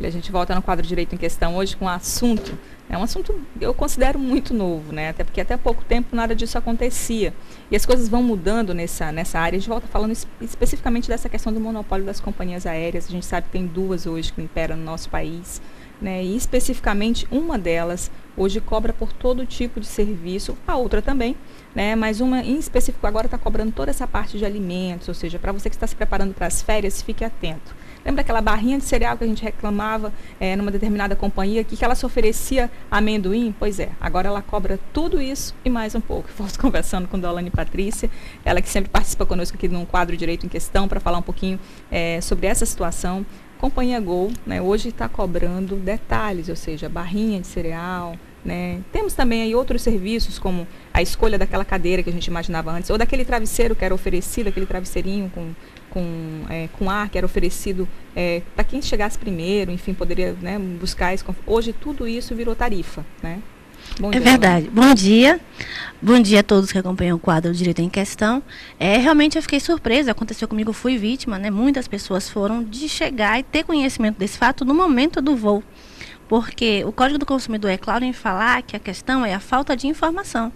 a gente volta no quadro Direito em Questão hoje com um assunto, é um assunto que eu considero muito novo, né? Até porque até pouco tempo nada disso acontecia. E as coisas vão mudando nessa área. A gente volta falando especificamente dessa questão do monopólio das companhias aéreas. A gente sabe que tem duas hoje que imperam no nosso país, né? E especificamente uma delas hoje cobra por todo tipo de serviço, a outra também, né? Mas uma em específico agora está cobrando toda essa parte de alimentos, ou seja, para você que está se preparando para as férias, fique atento. Lembra aquela barrinha de cereal que a gente reclamava numa determinada companhia, que ela se oferecia amendoim? Pois é, agora ela cobra tudo isso e mais um pouco. Estou conversando com Deolane Patrícia, ela que sempre participa conosco aqui num quadro Direito em Questão, para falar um pouquinho sobre essa situação. Companhia Gol, né, hoje está cobrando detalhes, ou seja, barrinha de cereal, né? Temos também aí outros serviços, como a escolha daquela cadeira que a gente imaginava antes, ou daquele travesseiro que era oferecido, aquele travesseirinho com ar que era oferecido para quem chegasse primeiro, enfim, poderia, né, buscar esse conforto. Hoje tudo isso virou tarifa, né? Bom dia, verdade. Bom dia. Bom dia a todos que acompanham o quadro Direito em Questão. Realmente eu fiquei surpresa, aconteceu comigo, fui vítima, né? Muitas pessoas foram de chegar e ter conhecimento desse fato no momento do voo. Porque o Código do Consumidor é claro em falar que a questão é a falta de informação.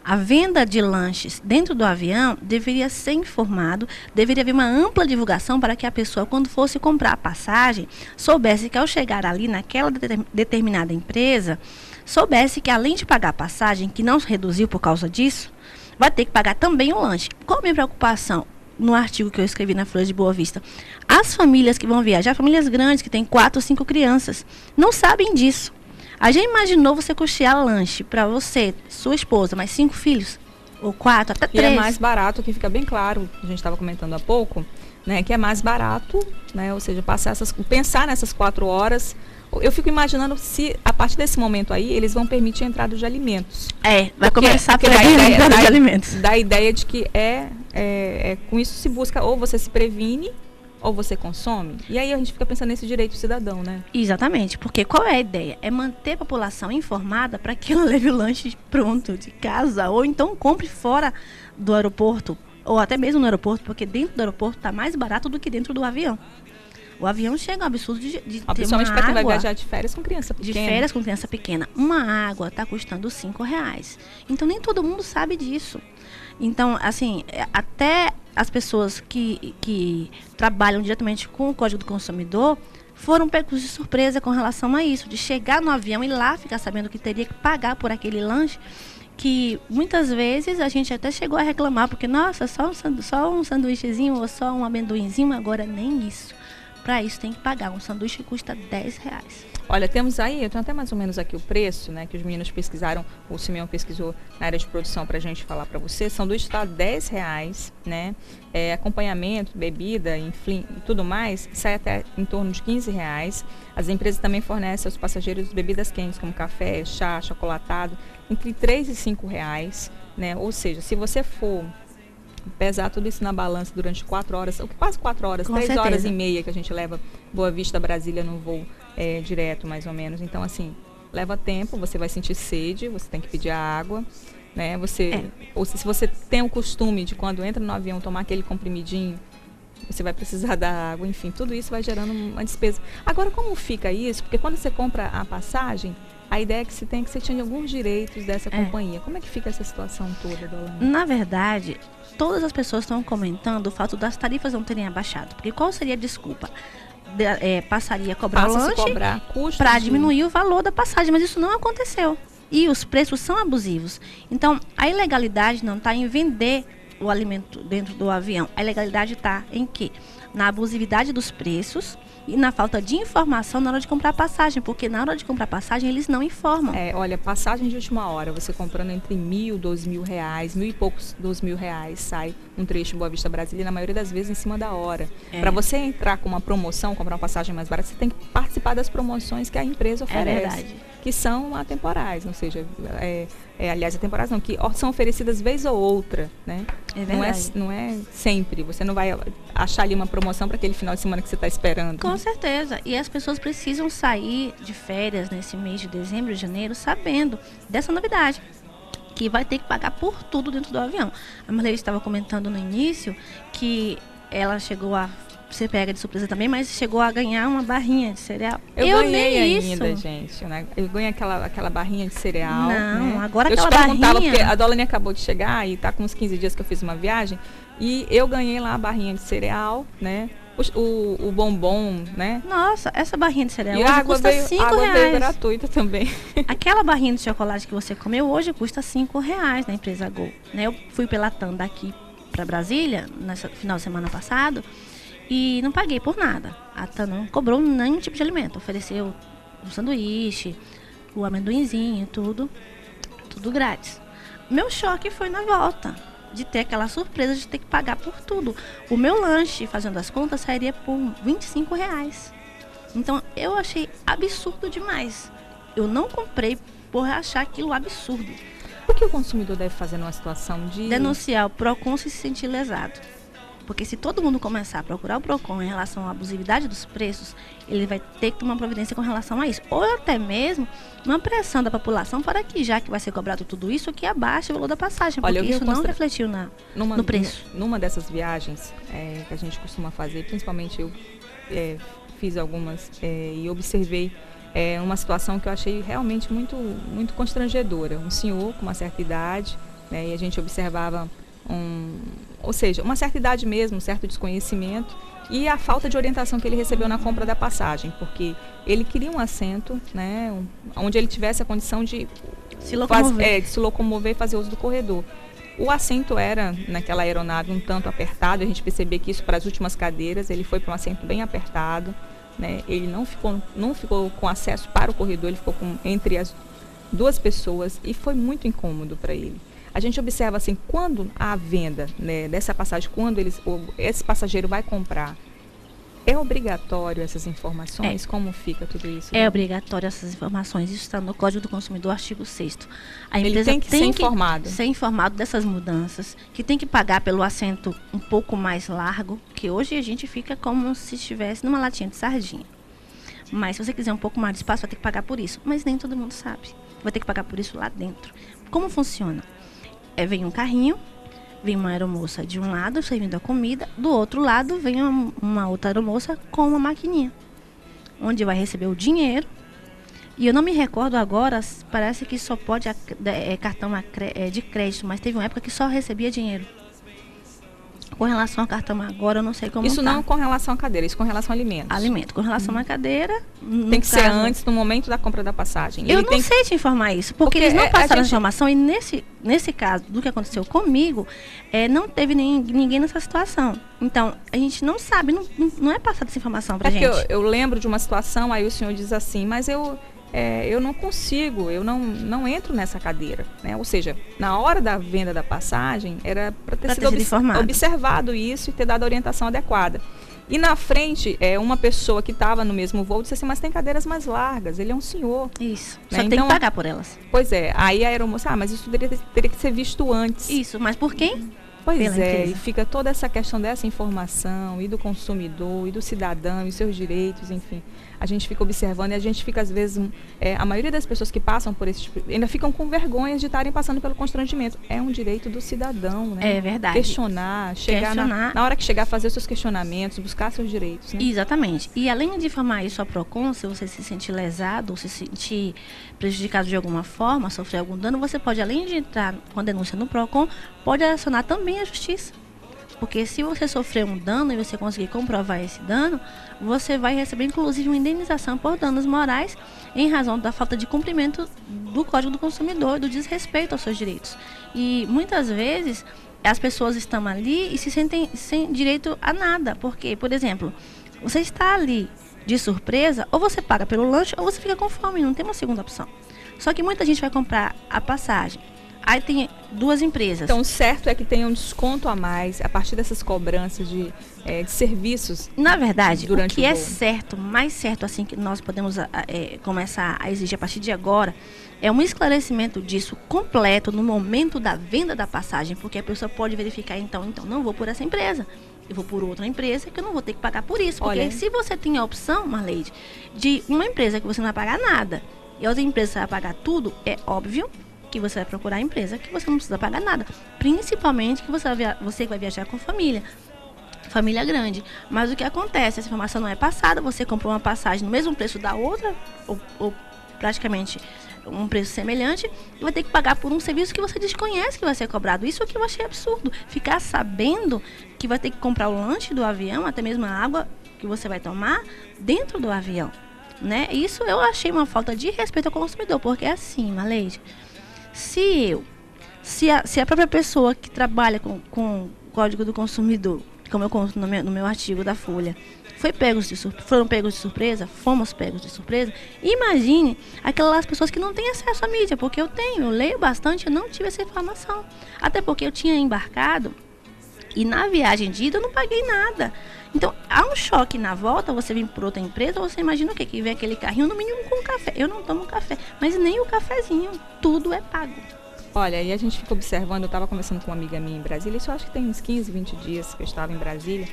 A venda de lanches dentro do avião deveria ser informado, deveria haver uma ampla divulgação para que a pessoa, quando fosse comprar a passagem, soubesse que ao chegar ali naquela determinada empresa, soubesse que além de pagar a passagem, que não se reduziu por causa disso, vai ter que pagar também o lanche. Qual a minha preocupação? No artigo que eu escrevi na Folha de Boa Vista, as famílias que vão viajar, famílias grandes que têm 4 ou 5 crianças, não sabem disso. A gente imaginou você custear lanche para você, sua esposa, mais 5 filhos? Ou 4, até 3. E é mais barato, que fica bem claro, a gente estava comentando há pouco, né, que é mais barato, né, ou seja, pensar nessas 4 horas. Eu fico imaginando se, a partir desse momento aí, eles vão permitir a entrada de alimentos. Vai começar a proibir a entrada de alimentos. Da ideia de que com isso se busca, ou você se previne, ou você consome. E aí a gente fica pensando nesse direito cidadão, né? Exatamente, porque qual é a ideia? É manter a população informada para que ela leve o lanche pronto de casa, ou então compre fora do aeroporto, ou até mesmo no aeroporto, porque dentro do aeroporto está mais barato do que dentro do avião. O avião chega a um absurdo de ter principalmente para quem vai viajar de férias com criança pequena. Uma água está custando R$5. Então, nem todo mundo sabe disso. Então, assim, até as pessoas que trabalham diretamente com o Código do Consumidor foram pegos de surpresa com relação a isso, de chegar no avião e lá ficar sabendo que teria que pagar por aquele lanche, que muitas vezes a gente até chegou a reclamar, porque, nossa, só um sanduíchezinho ou só um amendoinzinho, agora nem isso. Para isso tem que pagar. Um sanduíche custa R$10. Olha, temos aí, eu tenho até mais ou menos aqui o preço, né, que os meninos pesquisaram, o Simeão pesquisou na área de produção para a gente falar para você. Sanduíche está R$10, né? Acompanhamento, bebida, enfim, tudo mais, sai até em torno de R$15. As empresas também fornecem aos passageiros bebidas quentes, como café, chá, chocolatado, entre R$3 e R$5, né? Ou seja, se você for pesar tudo isso na balança durante 4 horas, quase 4 horas, 3 horas e meia que a gente leva Boa Vista, Brasília no voo direto, mais ou menos. Então, assim, leva tempo, você vai sentir sede, você tem que pedir a água, né? Ou se você tem o costume de quando entra no avião tomar aquele comprimidinho, você vai precisar da água, enfim, tudo isso vai gerando uma despesa. Agora, como fica isso? Porque quando você compra a passagem, a ideia é que você tinha alguns direitos dessa companhia. Como é que fica essa situação toda, Deolane? Na verdade, todas as pessoas estão comentando o fato das tarifas não terem abaixado. Porque qual seria a desculpa? Passaria a cobrar o lanche para diminuir o valor da passagem, mas isso não aconteceu. E os preços são abusivos. Então, a ilegalidade não está em vender o alimento dentro do avião. A ilegalidade está em quê? Na abusividade dos preços e na falta de informação na hora de comprar passagem, porque na hora de comprar passagem eles não informam. Olha, passagem de última hora, você comprando entre R$1.000, R$2.000, R$1.000 e poucos, R$2.000, sai um trecho Boa Vista Brasília, na maioria das vezes em cima da hora. Para você entrar com uma promoção, comprar uma passagem mais barata, você tem que participar das promoções que a empresa oferece. É verdade. Que são atemporais, ou seja, aliás, atemporais não, que são oferecidas vez ou outra, né? Não é sempre, você não vai achar ali uma promoção para aquele final de semana que você está esperando. Com certeza, e as pessoas precisam sair de férias nesse mês de dezembro e janeiro sabendo dessa novidade, que vai ter que pagar por tudo dentro do avião. A Marlene estava comentando no início que ela chegou a ser pega de surpresa também, mas chegou a ganhar uma barrinha de cereal. Eu ganhei ainda, gente, né? Eu ganhei aquela barrinha de cereal. Não, né? agora eu aquela te perguntava, barrinha... porque a Dolane acabou de chegar e tá com uns 15 dias que eu fiz uma viagem, e eu ganhei lá a barrinha de cereal, né? O bombom, né? Nossa, essa barrinha de cereal e hoje água custa veio, R$5. água veio gratuita também. Aquela barrinha de chocolate que você comeu hoje custa R$5 na empresa Gol. Né? Eu fui pela TAM daqui para Brasília, nesse final de semana passado, e não paguei por nada. A TAM não cobrou nenhum tipo de alimento. Ofereceu o sanduíche, o amendoinzinho, tudo grátis. Meu choque foi na volta, de ter aquela surpresa de ter que pagar por tudo. O meu lanche, fazendo as contas, sairia por R$25. Então, eu achei absurdo demais. Eu não comprei por achar aquilo absurdo. O que o consumidor deve fazer numa situação de... Denunciar o PROCON se sentir lesado. Porque se todo mundo começar a procurar o PROCON em relação à abusividade dos preços, ele vai ter que tomar providência com relação a isso. Ou até mesmo uma pressão da população para que, já que vai ser cobrado tudo isso, que abaixe o valor da passagem. Olha, porque isso não refletiu no preço. Numa dessas viagens que a gente costuma fazer, principalmente eu fiz algumas e observei uma situação que eu achei realmente muito, muito constrangedora. Um senhor com uma certa idade, né, e a gente observava ou seja, uma certa idade mesmo, um certo desconhecimento e a falta de orientação que ele recebeu na compra da passagem, porque ele queria um assento, né, onde ele tivesse a condição de se locomover e fazer uso do corredor. O assento era, naquela aeronave, um tanto apertado, a gente percebeu que isso para as últimas cadeiras, ele foi para um assento bem apertado, né, ele não ficou com acesso para o corredor, ele ficou entre as duas pessoas e foi muito incômodo para ele. A gente observa assim, quando a venda, né, dessa passagem, quando esse passageiro vai comprar, é obrigatório essas informações? Como fica tudo isso? É obrigatório essas informações. Isso está no Código do Consumidor, artigo 6º. A empresa tem que ser informado dessas mudanças, que tem que pagar pelo assento um pouco mais largo, que hoje a gente fica como se estivesse numa latinha de sardinha. Mas se você quiser um pouco mais de espaço, vai ter que pagar por isso. Mas nem todo mundo sabe. Vai ter que pagar por isso lá dentro. Como funciona? Vem um carrinho, vem uma aeromoça de um lado servindo a comida, do outro lado vem uma outra aeromoça com uma maquininha, onde vai receber o dinheiro. E eu não me recordo agora, parece que só pode cartão de crédito, mas teve uma época que só recebia dinheiro. Com relação ao cartão agora, eu não sei como isso não com relação à cadeira, isso com relação a alimentos. Alimento. Com relação à cadeira... Tem que ser antes, no momento da compra da passagem. Eu não sei te informar isso, porque eles não passaram a informação e nesse caso, do que aconteceu comigo, não teve ninguém nessa situação. Então, a gente não sabe, não é passada essa informação pra gente. Eu lembro de uma situação, aí o senhor diz assim, mas eu não consigo, eu não entro nessa cadeira, né? Ou seja, na hora da venda da passagem, era para ter sido observado isso e ter dado a orientação adequada. E na frente, uma pessoa que estava no mesmo voo disse assim, mas tem cadeiras mais largas, ele é um senhor. Isso, né? Só tem que pagar por elas. Pois é, aí a aeromoça, mas isso teria que ser visto antes. Isso, mas por quem? Pois e fica toda essa questão dessa informação, e do consumidor, e do cidadão, e seus direitos, enfim. A gente fica observando e a gente fica, às vezes, a maioria das pessoas que passam por esse tipo, ainda ficam com vergonha de estarem passando pelo constrangimento. É um direito do cidadão, né? É verdade. Questionar, na hora que chegar, fazer os seus questionamentos, buscar seus direitos, né? Exatamente. E além de informar isso ao PROCON, se você se sentir lesado ou se sentir prejudicado de alguma forma, sofrer algum dano, você pode, além de entrar com a denúncia no PROCON, pode acionar também a justiça. Porque se você sofrer um dano e você conseguir comprovar esse dano, você vai receber inclusive uma indenização por danos morais em razão da falta de cumprimento do Código do Consumidor, do desrespeito aos seus direitos. E muitas vezes as pessoas estão ali e se sentem sem direito a nada. Porque, por exemplo, você está ali de surpresa, ou você paga pelo lanche ou você fica com fome, não tem uma segunda opção. Só que muita gente vai comprar a passagem. Aí tem duas empresas. Então, o certo é que tenha um desconto a mais a partir dessas cobranças de serviços. Na verdade, o que é certo, mais certo assim que nós podemos começar a exigir a partir de agora, é um esclarecimento disso completo no momento da venda da passagem, porque a pessoa pode verificar, então não vou por essa empresa, eu vou por outra empresa que eu não vou ter que pagar por isso. Porque se você tem a opção, Marleide, de uma empresa que você não vai pagar nada e a outra empresa você vai pagar tudo, é óbvio que você vai procurar a empresa que você não precisa pagar nada. Principalmente que você vai viajar com a família. família grande. Mas o que acontece? Essa informação não é passada, você comprou uma passagem no mesmo preço da outra, ou praticamente um preço semelhante, e vai ter que pagar por um serviço que você desconhece que vai ser cobrado. Isso é que eu achei absurdo. Ficar sabendo que vai ter que comprar o lanche do avião, até mesmo a água que você vai tomar dentro do avião, né? Isso eu achei uma falta de respeito ao consumidor, porque é assim, Maleide, se a própria pessoa que trabalha com o Código do Consumidor, como eu conto no meu artigo da Folha, foram pegos de surpresa, fomos pegos de surpresa, imagine aquelas pessoas que não têm acesso à mídia, porque eu leio bastante, eu não tive essa informação. Até porque eu tinha embarcado e na viagem de ida eu não paguei nada. Então, há um choque na volta, você vem por outra empresa, você imagina o quê? Que vem aquele carrinho, no mínimo com café. Eu não tomo café, mas nem o cafezinho, tudo é pago. Olha, e a gente fica observando, eu estava conversando com uma amiga minha em Brasília, isso eu acho que tem uns 15, 20 dias que eu estava em Brasília,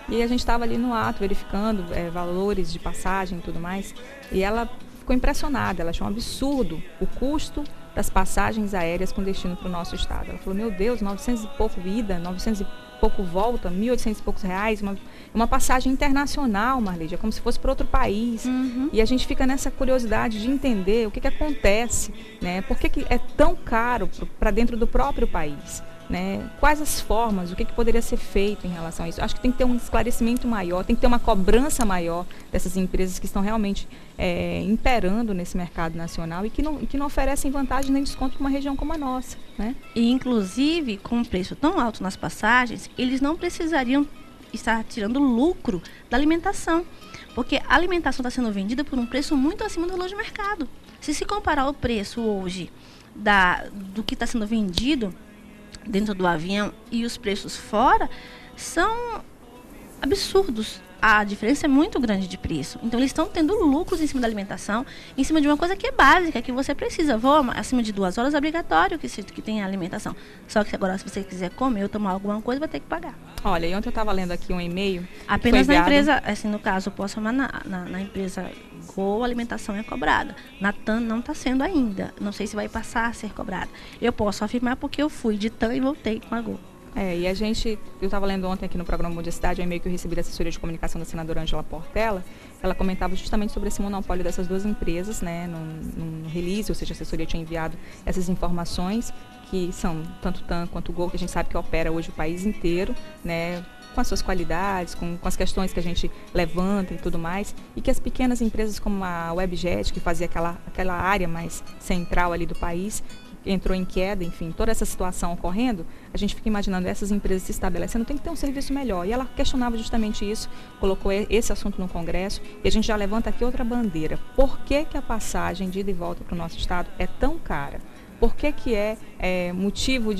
e a gente estava ali no ato, verificando valores de passagem e tudo mais, e ela ficou impressionada, ela achou um absurdo o custo das passagens aéreas com destino para o nosso estado. Ela falou, meu Deus, 900 e pouco ida, 900 e pouco volta, 1.800 e poucos reais, uma passagem internacional, Marlide, é como se fosse para outro país. Uhum. E a gente fica nessa curiosidade de entender o que acontece, né? Por que é tão caro para dentro do próprio país? Né? Quais as formas, o que poderia ser feito em relação a isso? Acho que tem que ter um esclarecimento maior, tem que ter uma cobrança maior dessas empresas que estão realmente imperando nesse mercado nacional e que não oferecem vantagem nem desconto para uma região como a nossa. Né? E, inclusive, com um preço tão alto nas passagens, eles não precisariam estar tirando lucro da alimentação, porque a alimentação está sendo vendida por um preço muito acima do valor de mercado. Se comparar o preço hoje do que está sendo vendido dentro do avião e os preços fora, são absurdos. A diferença é muito grande de preço. Então, eles estão tendo lucros em cima da alimentação, em cima de uma coisa que é básica, que você precisa. Acima de 2 horas é obrigatório que tenha alimentação. Só que agora, se você quiser comer ou tomar alguma coisa, vai ter que pagar. Olha, e ontem eu estava lendo aqui um e-mail. Apenas na empresa, assim, no caso, eu posso chamar na empresa Gol, a alimentação é cobrada. Na TAM não está sendo ainda. Não sei se vai passar a ser cobrada. Eu posso afirmar porque eu fui de TAM e voltei com a Gol. E eu estava lendo ontem aqui no programa Mude a Cidade, um e-mail que eu recebi da assessoria de comunicação da senadora Ângela Portela. Ela comentava justamente sobre esse monopólio dessas duas empresas, né, no release, ou seja, a assessoria tinha enviado essas informações, que são tanto TAM quanto Gol, que a gente sabe que opera hoje o país inteiro, né, com as suas qualidades, com as questões que a gente levanta e tudo mais, e que as pequenas empresas como a Webjet, que fazia aquela área mais central ali do país, entrou em queda, enfim, toda essa situação ocorrendo, a gente fica imaginando essas empresas se estabelecendo, tem que ter um serviço melhor. E ela questionava justamente isso, colocou esse assunto no Congresso, e a gente já levanta aqui outra bandeira. Por que a passagem de ida e volta para o nosso estado é tão cara? Por que é motivo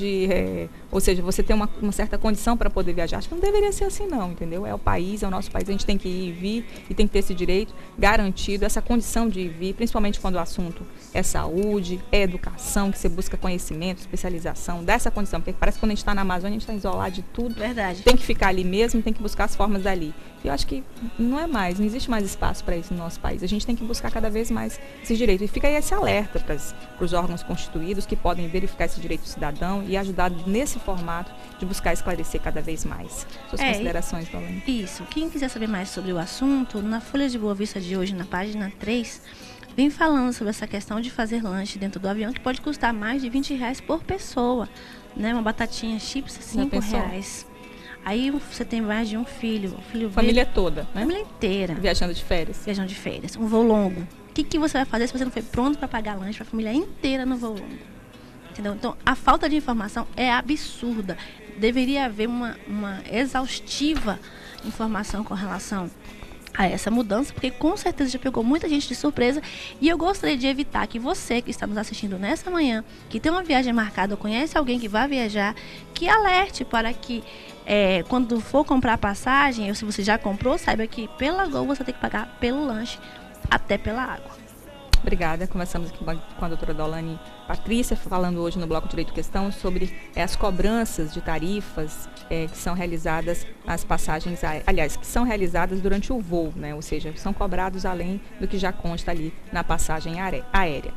ou seja, você tem uma certa condição para poder viajar? Acho que não deveria ser assim não, entendeu? É o país, é o nosso país, a gente tem que ir e vir e tem que ter esse direito garantido, essa condição de ir e vir, principalmente quando o assunto é saúde, é educação, que você busca conhecimento, especialização, dá essa condição, porque parece que quando a gente está na Amazônia, a gente está isolado de tudo. Verdade. Tem que ficar ali mesmo, tem que buscar as formas dali. E eu acho que não existe mais espaço para isso no nosso país. A gente tem que buscar cada vez mais esse direito. E fica aí esse alerta para os órgãos constituídos que podem verificar esse direito do cidadão e ajudar nesse formato de buscar esclarecer cada vez mais. Suas considerações, Dolane? Isso. Quem quiser saber mais sobre o assunto, na Folha de Boa Vista de hoje, na página 3, vem falando sobre essa questão de fazer lanche dentro do avião, que pode custar mais de R$20 por pessoa. Né? Uma batatinha chips, R$5. Aí você tem mais de um filho. Família toda, né? Família inteira. Viajando de férias. Um voo longo. O que você vai fazer se você não foi pronto para pagar lanche para a família inteira no voo longo? Entendeu? Então, a falta de informação é absurda. Deveria haver uma exaustiva informação com relação a essa mudança, porque com certeza já pegou muita gente de surpresa, e eu gostaria de evitar que você que está nos assistindo nessa manhã, que tem uma viagem marcada ou conhece alguém que vai viajar, que alerte para que quando for comprar passagem, ou se você já comprou, saiba que pela Gol você tem que pagar pelo lanche, até pela água. Obrigada. Conversamos aqui com a doutora Dolane Patrícia, falando hoje no Bloco Direito Questão sobre as cobranças de tarifas que são realizadas as passagens, que são realizadas durante o voo, né? Ou seja, são cobrados além do que já consta ali na passagem aérea.